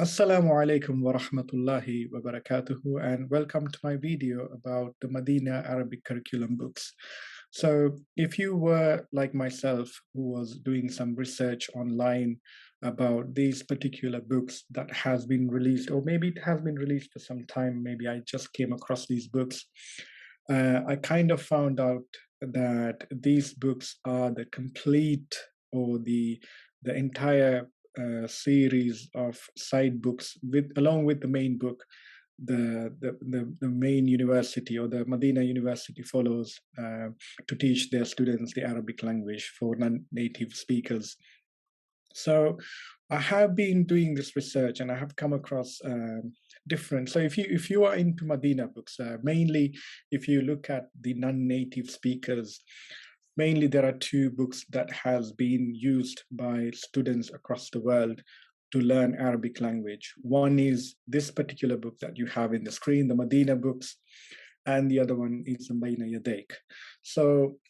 Assalamu alaikum wa rahmatullahi wa barakatuhu, and welcome to my video about the Madinah Arabic Curriculum books. So, if you were like myself, who was doing some research online about these particular books that has been released, or maybe it has been released for some time, maybe I just came across these books, I kind of found out that these books are the complete or the entire series of side books with along with the main book. The main university or the Madinah University follows to teach their students the Arabic language for non-native speakers. So I have been doing this research and I have come across different. So if you are into Madinah books, mainly if you look at the non-native speakers, mainly there are two books that has been used by students across the world to learn Arabic language. One is this particular book that you have in the screen, the Madinah books, and the other one is the Bayna Yadayk. So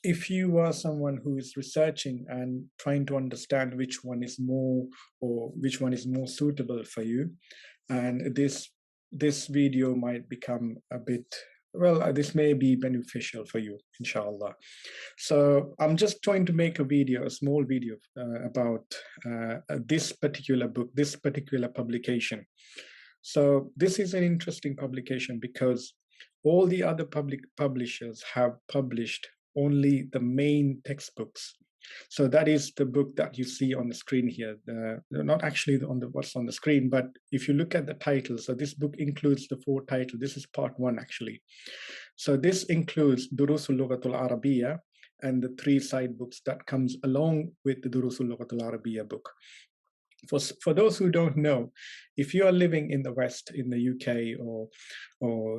if you are someone who is researching and trying to understand which one is more or which one is more suitable for you, and this video might become a bit, well, this may be beneficial for you, inshallah. So I'm just trying to make a video, a small video about this particular book, this particular publication. So this is an interesting publication because all the other public publishers have published only the main textbooks. So that is the book that you see on the screen here. Not actually on the what's on the screen, but if you look at the title, so this book includes the 4 titles. This is part 1 actually. So this includes Durusul Lughatul Arabiya and the 3 side books that comes along with the Durusul Lughatul Arabiya book. For those who don't know, if you are living in the West, in the UK or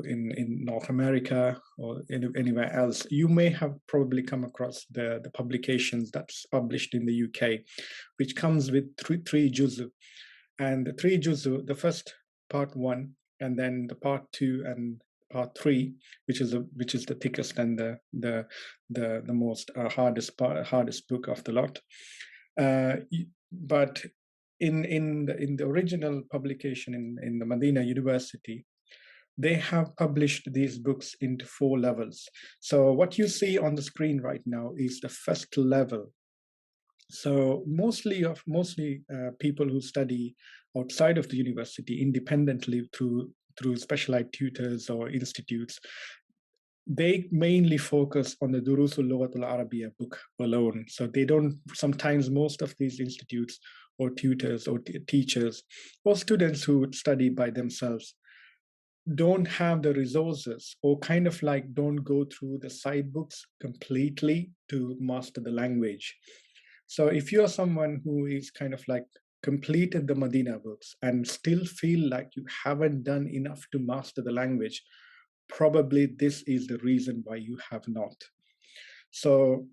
in North America or anywhere else, you may have probably come across the publications that's published in the UK, which comes with three juzu. And the 3 juzu, the first part 1, and then the part 2 and part 3, which is the thickest and the most hardest book of the lot. But in the original publication in the Madinah University, they have published these books into 4 levels. So what you see on the screen right now is the first level. So mostly people who study outside of the university independently through specialized tutors or institutes, they mainly focus on the Durusul Lughatul Arabiya book alone. So they don't, sometimes most of these institutes or tutors or teachers or students who study by themselves don't have the resources or kind of like don't go through the side books completely to master the language. So if you're someone who is kind of like completed the Madinah books and still feel like you haven't done enough to master the language, probably this is the reason why you have not. So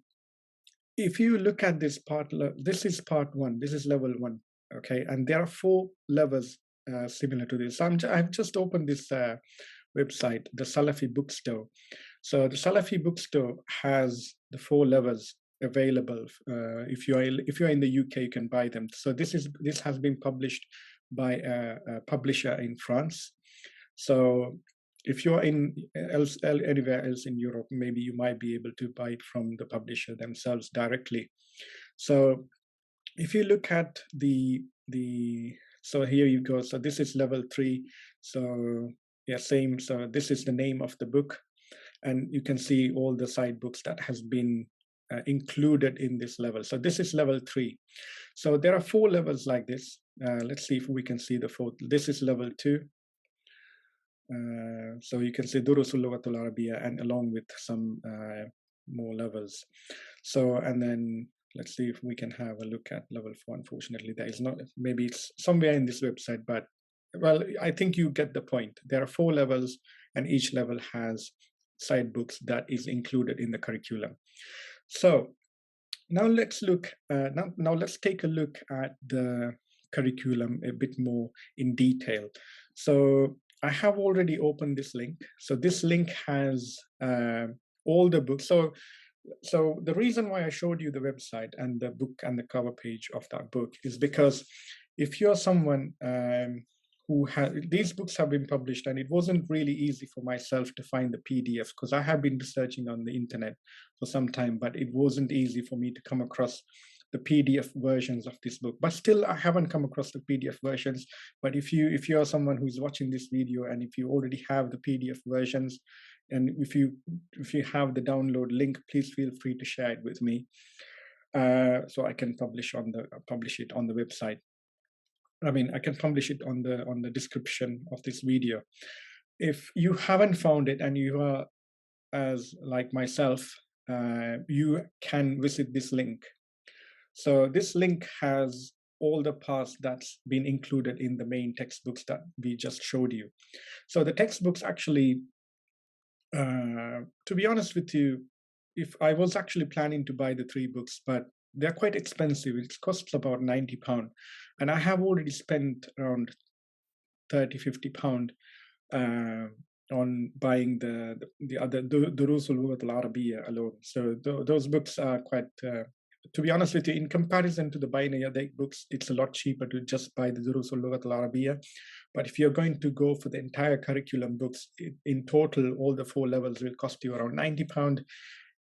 if you look at this part, this is part 1, this is level 1, okay? And there are 4 levels similar to this. So I've just opened this website, the Salafi bookstore. So the Salafi bookstore has the 4 levels available. If you're in the UK, you can buy them. So this has been published by a publisher in France. So if you're anywhere else in Europe, maybe you might be able to buy it from the publisher themselves directly. So if you look at so here you go. So this is level 3. So yeah, same. So this is the name of the book, and you can see all the side books that has been included in this level. So this is level 3. So there are 4 levels like this. Let's see if we can see the 4th. This is level 2. So you can see Durusul Lughatul Arabiya and along with some more levels. So, and then let's see if we can have a look at level 4. Unfortunately, there is not, maybe it's somewhere in this website, but well, I think you get the point. There are 4 levels and each level has side books that is included in the curriculum. So now let's look, now let's take a look at the curriculum a bit more in detail. So I have already opened this link. So this link has all the books. So the reason why I showed you the website and the book and the cover page of that book is because if you're someone who has, these books have been published, and it wasn't really easy for myself to find the PDF because I have been researching on the internet for some time, but it wasn't easy for me to come across the PDF versions of this book. But still, I haven't come across the PDF versions. But if you're someone who's watching this video, and if you already have the PDF versions, and if you have the download link, please feel free to share it with me, so I can publish it on the website. I mean, I can publish it on the description of this video. If you haven't found it and you are as like myself, you can visit this link. So this link has all the parts that's been included in the main textbooks that we just showed you. So the textbooks actually, to be honest with you, if I was actually planning to buy the 3 books, but they're quite expensive. It costs about £90, and I have already spent around £30–50 on buying the other Durusul Lughat al-Arabiya alone. So those books are quite, to be honest with you, in comparison to the Madinah Arabic books, it's a lot cheaper to just buy the Durusul Lughat al-Arabiya. But if you're going to go for the entire curriculum books, in total, all the 4 levels will cost you around £90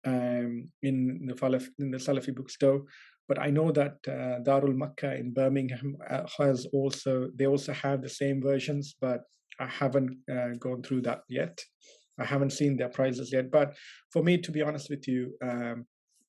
in the Salafi bookstore. But I know that Darul Makkah in Birmingham they also have the same versions, but I haven't gone through that yet. I haven't seen their prices yet. But for me, to be honest with you,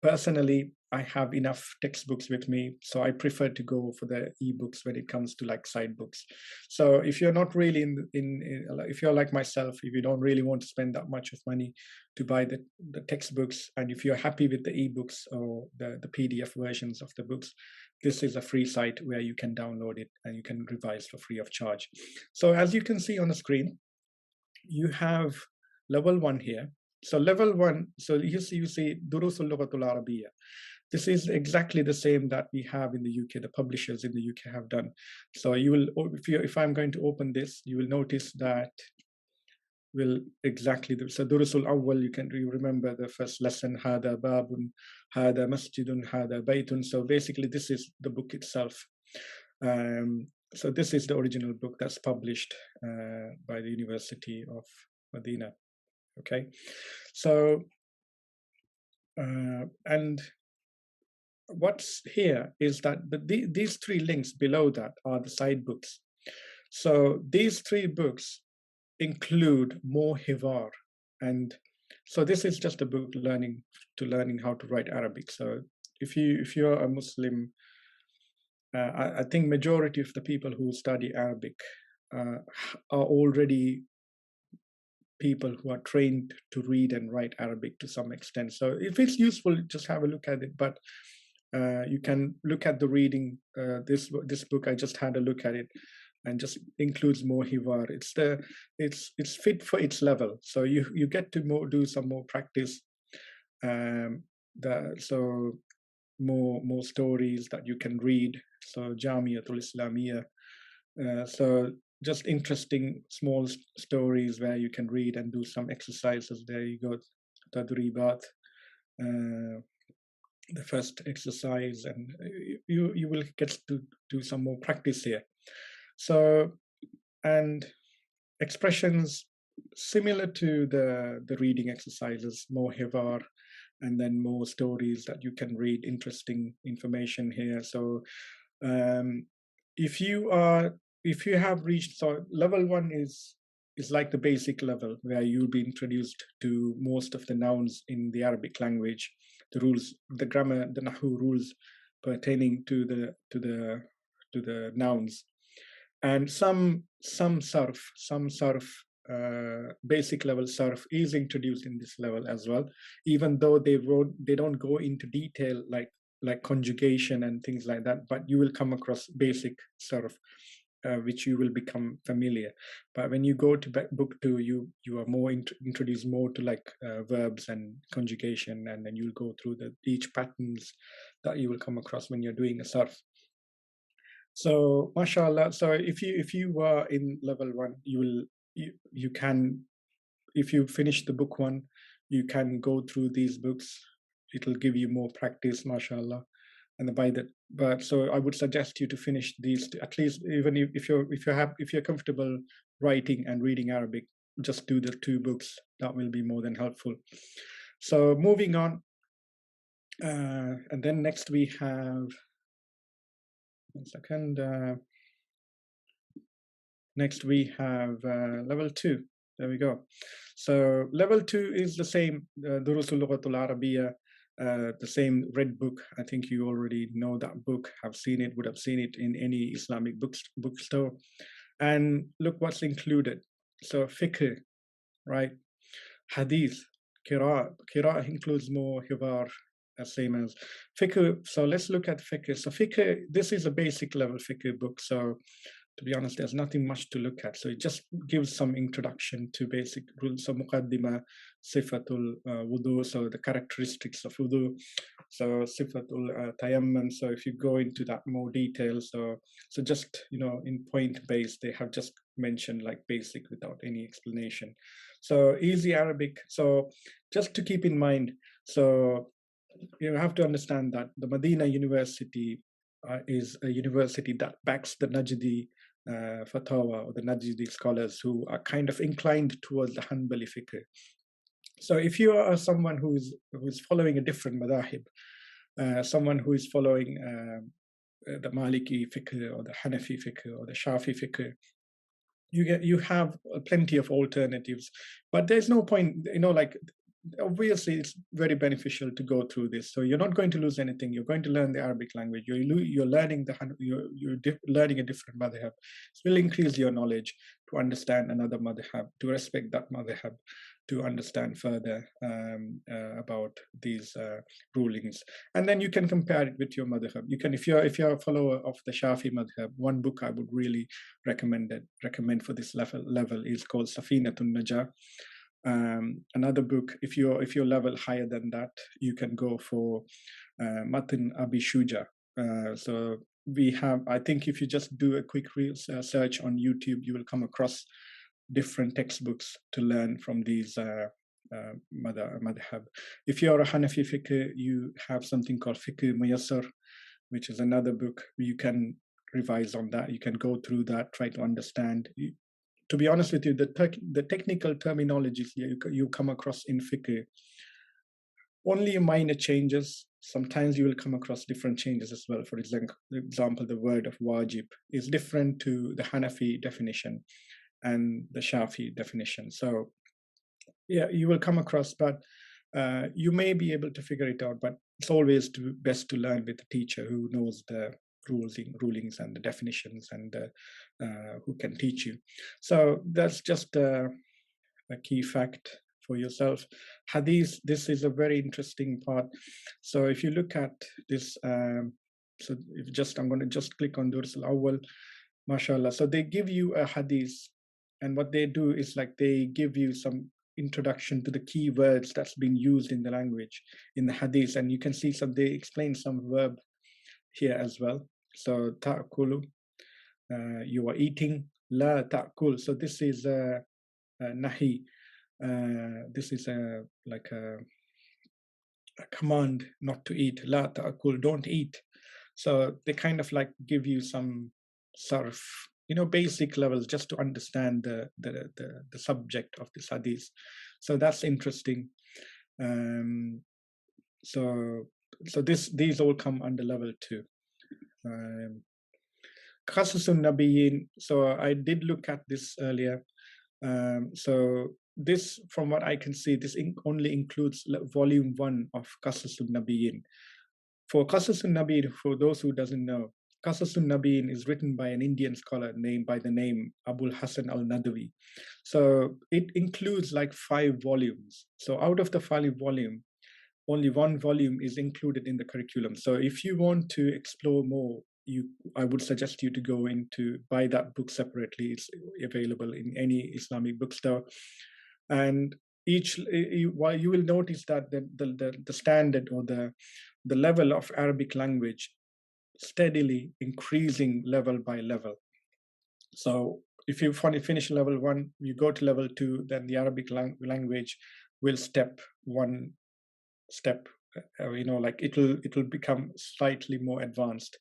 personally, I have enough textbooks with me, so I prefer to go for the ebooks when it comes to like side books. So if you're not really if you're like myself, if you don't really want to spend that much of money to buy the textbooks, and if you're happy with the ebooks or the PDF versions of the books, this is a free site where you can download it and you can revise for free of charge. So as you can see on the screen, you have level 1 here. So level 1, so you see Durusul Lughat al-Arabiya. This is exactly the same that we have in the UK, the publishers in the UK have done. So you will, if I'm going to open this, you will notice that will exactly, so Durusul Awwal, you remember the first lesson, Hada Babun, Hada Masjidun, Hada Baytun. So basically this is the book itself. So this is the original book that's published by the University of Madinah. Okay, so and what's here is that these 3 links below that are the side books. So these 3 books include more hivar, and so this is just a book learning how to write Arabic. So if you're a Muslim, I think majority of the people who study Arabic are already people who are trained to read and write Arabic to some extent. So if it's useful, just have a look at it. But you can look at the reading. This book, I just had a look at it, and just includes more hivar. It's fit for its level. So you get to do some more practice. So more stories that you can read. So Jamiatul Islamiyah. So just interesting small stories where you can read and do some exercises. There you go, Tadribat, the first exercise, and you will get to do some more practice here. So, and expressions similar to the reading exercises, more hivar, and then more stories that you can read, interesting information here. So if you have reached, so level 1 is like the basic level where you'll be introduced to most of the nouns in the Arabic language, the rules, the grammar, the nahu rules pertaining to the nouns, and some sarf, basic level sarf is introduced in this level as well, even though they don't go into detail like conjugation and things like that, but you will come across basic sarf, which you will become familiar. But when you go to book 2, you are more introduced more to like verbs and conjugation, and then you'll go through each patterns that you will come across when you're doing a sarf. So mashallah, so if you are in level 1, you can, if you finish the book 1, you can go through these books. It'll give you more practice, mashallah, and by the but so I would suggest you to finish these at least, even if you're comfortable writing and reading Arabic, just do the 2 books. That will be more than helpful. So moving on, and then next we have, one second. Next we have level 2. There we go. So level 2 is the same, Durusul Lughatul Arabiya, the same red book. I think you already know that book, have seen it, would have seen it in any Islamic bookstore. And look what's included. So fiqh, right? Hadith, qira'ah. Qira'ah includes more hivar, same as fiqh. So let's look at fiqh. So fiqh, this is a basic level fiqh book. So to be honest, there's nothing much to look at. So it just gives some introduction to basic rules. So muqaddima, sifatul wudu, so the characteristics of wudu. So sifatul tayammum. So if you go into that more detail, so just, in point base, they have just mentioned like basic without any explanation. So easy Arabic. So just to keep in mind, so you have to understand that the Medina University is a university that backs the Najdi Fatawa, or the Najdi scholars who are kind of inclined towards the Hanbali fiqh. So if you are someone who's following a different madahib, someone who is following the Maliki fiqh or the Hanafi fiqh or the Shafi fiqh, you have plenty of alternatives, but there's no point, like, obviously it's very beneficial to go through this. So you're not going to lose anything. You're going to learn the Arabic language. You're learning learning a different madhab. It will increase your knowledge to understand another madhab, to respect that madhab, to understand further about these rulings. And then you can compare it with your madhab. You can, if you're a follower of the Shafi madhab, one book I would really recommend for this level is called Safinatun Najah. Another book, if you're level higher than that, you can go for Matin Abi Shuja. So we have, I think if you just do a quick search on YouTube, you will come across different textbooks to learn from these madhab. If you're a Hanafi fiqh, you have something called Fiqh Muyassar, which is another book. You can revise on that. You can go through that, try to understand. To be honest with you, the technical terminologies you come across in fiqh, only minor changes. Sometimes you will come across different changes as well. For example, the word of wajib is different to the Hanafi definition and the Shafi definition. So yeah, you will come across, but you may be able to figure it out, but it's always best to learn with a teacher who knows the rulings and the definitions, and who can teach you. So that's just a key fact for yourself. Hadith, this is a very interesting part. So if you look at this, I'm going to just click on Durs al-Awwal, mashallah. So they give you a hadith, and what they do is like they give you some introduction to the key words that's been used in the language in the hadith, and you can see they explain some verb here as well. So ta'kulu, you are eating. La ta'kul, so this is nahi. This is like a command not to eat. La ta'kul, don't eat. So they kind of like give you some sarf, basic levels, just to understand the subject of this hadith. So that's interesting. So these all come under level 2. Qasasun Nabiyyin. So I did look at this earlier. So this, from what I can see, this only includes volume 1 of Qasasun Nabiyyin. For Qasasun Nabiyyin, for those who doesn't know, Qasasun Nabiyyin is written by an Indian scholar by the name Abul Hasan al-Nadwi. So it includes like 5 volumes. So out of the 5 volume, only 1 volume is included in the curriculum. So if you want to explore more, I would suggest you to buy that book separately. It's available in any Islamic bookstore. And you will notice that the standard or the level of Arabic language steadily increasing level by level. So if you finish level 1, you go to level 2, then the Arabic language will step like it'll become slightly more advanced.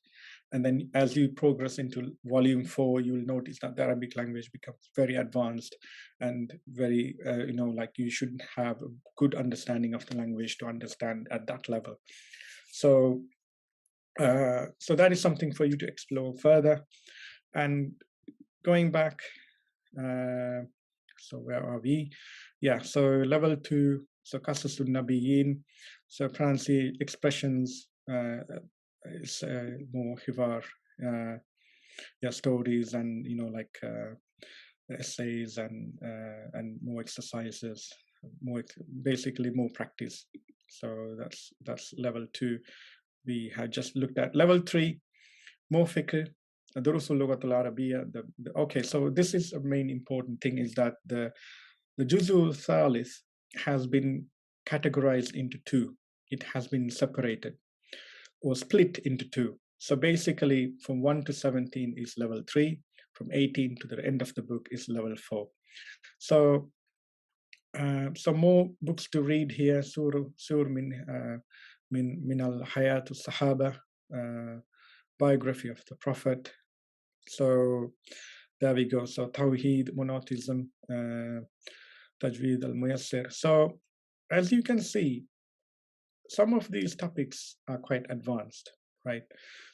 And then as you progress into volume 4, you'll notice that the Arabic language becomes very advanced and very, like you should have a good understanding of the language to understand at that level. So, so that is something for you to explore further. And going back, so where are we? Yeah, so level 2, so Qasasun Nabiyyin, so pronunciation expressions is more hivar, yeah, stories and like essays and more exercises, basically more practice. So that's level 2. We had just looked at level 3, more fiqh, دروس اللغة العربية. Okay, so this is a main important thing, is that the Juzu Thalith has been categorized into 2. It has been separated or split into 2. So basically from 1 to 17 is level 3, from 18 to the end of the book is level 4. So some more books to read here. Sur min al Hayat al Sahaba, biography of the Prophet. So there we go. So Tawheed, monotheism, Tajweed al-Muyassir. So as you can see, some of these topics are quite advanced, right?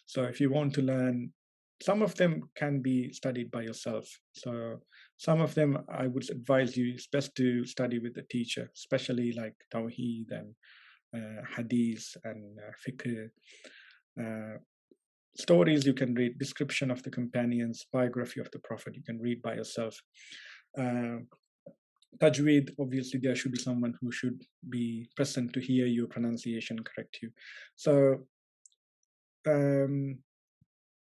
So if you want to learn, some of them can be studied by yourself. So some of them I would advise you, it's best to study with a teacher, especially like Tawheed and Hadith and Fiqh. Stories you can read, description of the companions, biography of the Prophet, you can read by yourself. Tajweed, obviously there should be someone who should be present to hear your pronunciation, correct you. So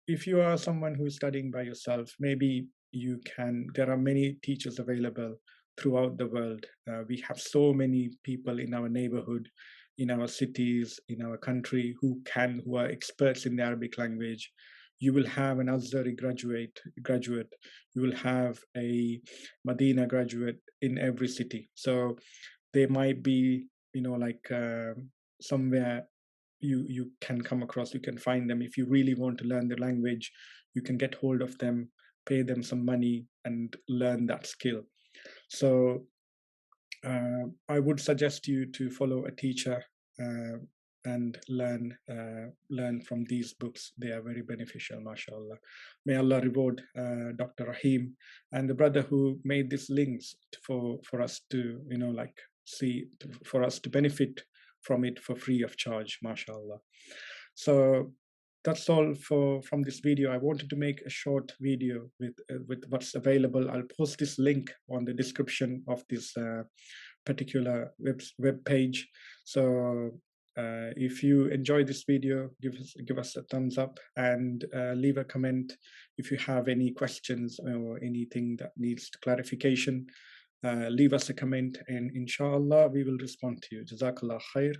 if you are someone who is studying by yourself, maybe you can, there are many teachers available throughout the world. We have so many people in our neighborhood, in our cities, in our country who are experts in the Arabic language. You will have an Azhari graduate, you will have a Madinah graduate in every city. So they might be, like somewhere you can come across, you can find them. If you really want to learn the language, you can get hold of them, pay them some money and learn that skill. So I would suggest you to follow a teacher and learn from these books. They are very beneficial, mashallah. May Allah reward Dr. Rahim and the brother who made these links for us to, like for us to benefit from it for free of charge, mashallah. So that's all from this video. I wanted to make a short video with what's available. I'll post this link on the description of this particular web page. So if you enjoy this video, give us a thumbs up and leave a comment if you have any questions or anything that needs clarification. Leave us a comment and inshallah we will respond to you. Jazakallah khair.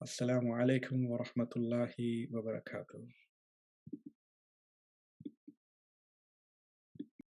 Assalamu alaikum wa rahmatullahi wa barakatuh.